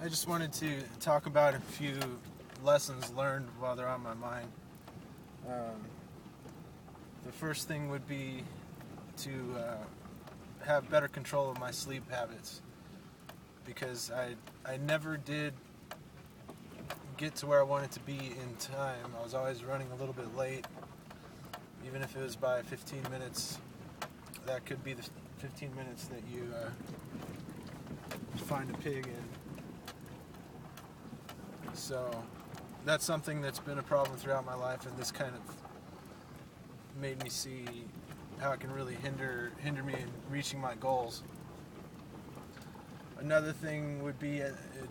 I just wanted to talk about a few lessons learned while they're on my mind. Um, the first thing would be to have better control of my sleep habits, because I never did get to where I wanted to be in time. I was always running a little bit late, even if it was by 15 minutes. That could be the 15 minutes that you find a pig in. So that's something that's been a problem throughout my life, and this kind of made me see how it can really hinder me in reaching my goals. Another thing would be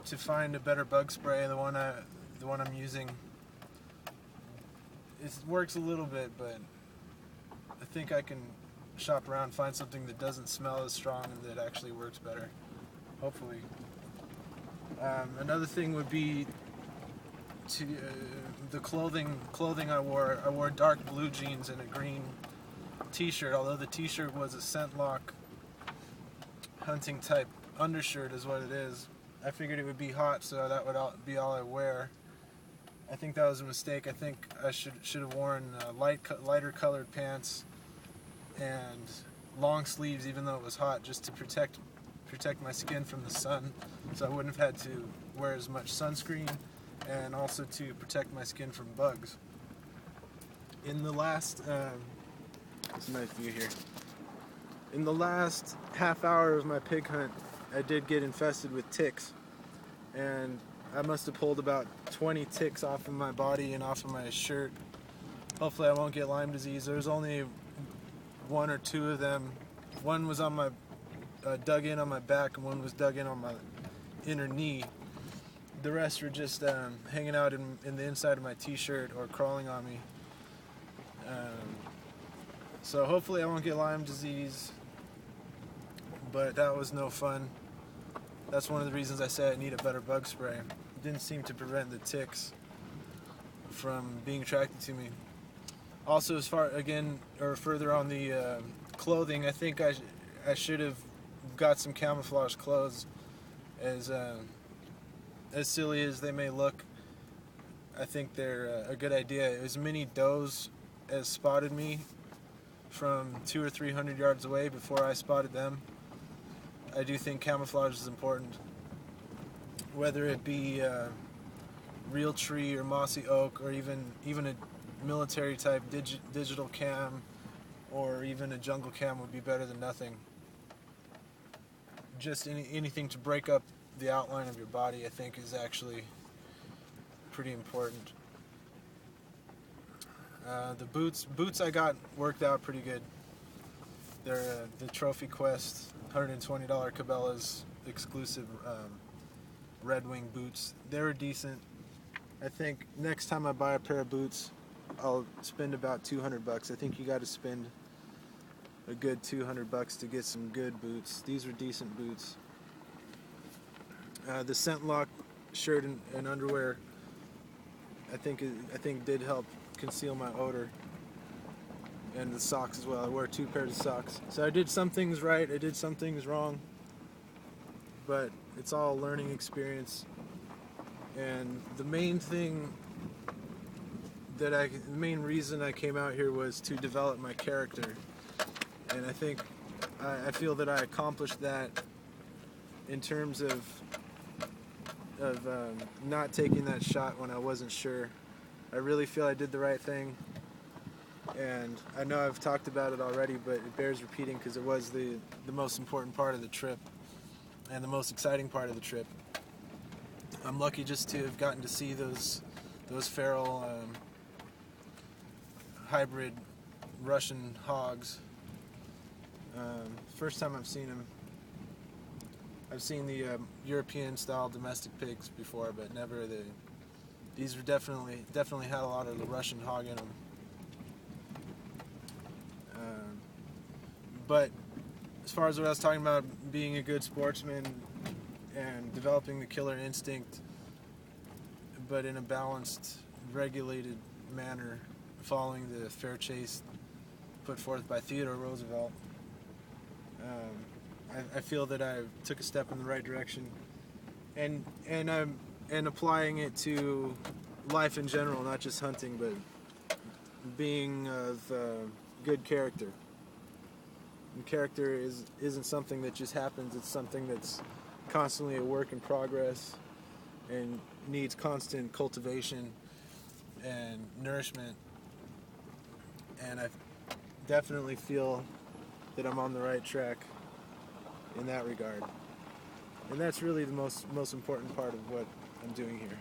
to find a better bug spray. The one I'm using, it works a little bit, but I think I can shop around, find something that doesn't smell as strong and that actually works better, hopefully. Another thing would be to the clothing I wore. I wore dark blue jeans and a green t-shirt, although the t-shirt was a ScentLok hunting type undershirt is what it is. I figured it would be hot, so that would be all I wear. I think that was a mistake. I think I should have worn lighter colored pants and long sleeves, even though it was hot, just to protect my skin from the sun, so I wouldn't have had to wear as much sunscreen, and also to protect my skin from bugs. In the last, it's a nice view here. In the last half hour of my pig hunt, I did get infested with ticks, and I must have pulled about 20 ticks off of my body and off of my shirt. Hopefully I won't get Lyme disease. There's only one or two of them. One was on my dug in on my back, and one was dug in on my inner knee. The rest were just hanging out in the inside of my t-shirt or crawling on me. So hopefully I won't get Lyme disease, but that was no fun. That's one of the reasons I say I need a better bug spray. It didn't seem to prevent the ticks from being attracted to me. Also, as far further on the clothing, I think I should have got some camouflage clothes. As silly as they may look, I think they're a good idea. As many does as spotted me from 200 or 300 yards away before I spotted them. I do think camouflage is important, whether it be real tree or mossy oak, or even a military type digital cam, or even a jungle cam would be better than nothing. Just anything to break up the outline of your body, I think, is actually pretty important. The boots I got worked out pretty good. They're the Trophy Quest $120 Cabela's exclusive Red Wing boots. They were decent. I think next time I buy a pair of boots, I'll spend about $200. I think you got to spend a good $200 to get some good boots. These were decent boots. The ScentLok shirt and underwear, I think did help conceal my odor, and the socks as well. I wore 2 pairs of socks. So I did some things right, I did some things wrong, but it's all a learning experience. And the main reason I came out here was to develop my character, and I feel that I accomplished that in terms of not taking that shot when I wasn't sure. I really feel I did the right thing, and I know I've talked about it already, but it bears repeating because it was the most important part of the trip and the most exciting part of the trip. I'm lucky just to have gotten to see those feral hybrid Russian hogs. First time I've seen them. I've seen the European-style domestic pigs before, but never the. These were definitely had a lot of the Russian hog in them. But as far as what I was talking about, being a good sportsman and developing the killer instinct, but in a balanced, regulated manner, following the fair chase put forth by Theodore Roosevelt, I feel that I took a step in the right direction, and applying it to life in general, not just hunting, but being of good character. And character isn't something that just happens. It's something that's constantly a work in progress and needs constant cultivation and nourishment. And I definitely feel that I'm on the right track in that regard. And that's really the most important part of what I'm doing here.